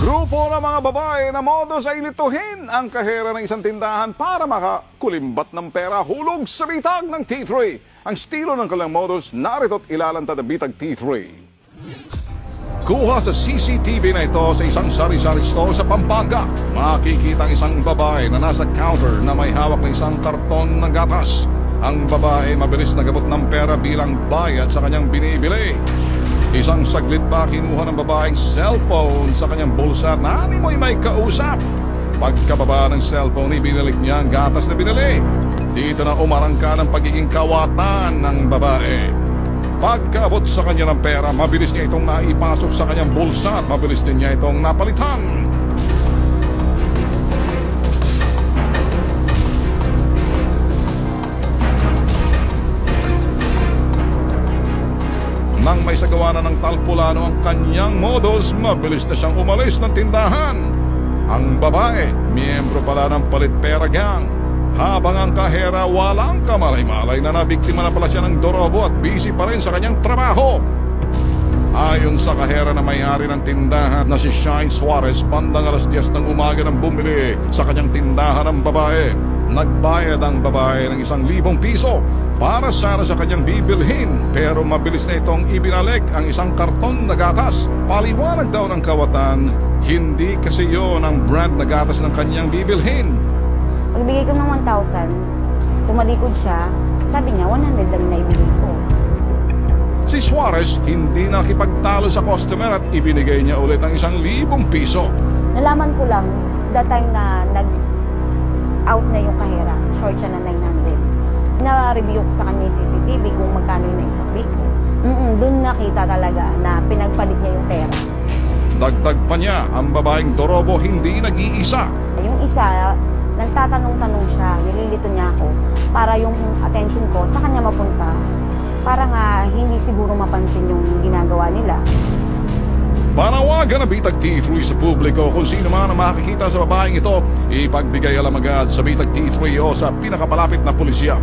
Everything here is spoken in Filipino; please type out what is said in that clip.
Grupo ng mga babae na modos ay lituhin ang kahera ng isang tindahan para makakulimbat ng pera hulog sa bitag ng T3. Ang estilo ng kanilang modus, narito't ilalantad ang bitag T3. Kuha sa CCTV na ito sa isang sari-sari store sa Pampanga. Makikita ang isang babae na nasa counter na may hawak ng isang karton ng gatas. Ang babae mabilis nagabot ng pera bilang bayad sa kanyang binibili. Isang saglit pa kinuha ng babaeng cellphone sa kanyang bulsa at nanimoy may kausap. Pagkababa ng cellphone, ibinalik niya ang gatas na binili. Dito na umarangka ng pagiging kawatan ng babae. Pagkaabot sa kanya ng pera, mabilis niya itong naipasok sa kanyang bulsa at mabilis din niya itong napalitan. Nang may sagawa na ng talpulano ang kanyang modus, mabilis na siyang umalis ng tindahan. Ang babae, miyembro pala ng Palit Pera Gang. Habang ang kahera walang kamalay-malay na nabiktima na pala siya ng dorobo at busy pa rin sa kanyang trabaho. Ayon sa kahera na may-ari ng tindahan na si Shine Suarez, bandang alas 10 ng umaga nang bumili sa kanyang tindahan ng babae. Nagbayad ang babae ng 1,000 piso para sana sa kanyang bibilhin, pero mabilis na itong ibinalik ang isang karton na gatas. Paliwanag daw ng kawatan, hindi kasi yon ang brand na gatas ng kanyang bibilhin. Pagbigay ko ng 1,000, tumalikod siya, sabi niya 100 lang na ibigay ko. Si Suarez hindi nakipagtalo sa customer at ibinigay niya ulit ang 1,000 piso. Nalaman ko lang, that time na nag-out na yung kahera, short siya na 900. Na-review ko sa kanya yung CCTV kung magkano yung naisakli ko. Doon nakita talaga na pinagpalit niya yung pera. Dagdag pa niya, ang babaeng dorobo hindi nag-iisa. Yung isa, nagtatanong-tanong siya, nililito niya ako para yung attention ko sa kanya mapunta. Para nga hindi siguro mapansin yung ginagawa nila. Panawagan na bitag T3 sa publiko kung sino man ang makikita sa babaeng ito, ipagbigay alam agad sa bitag T3 o sa pinakapalapit na pulisya.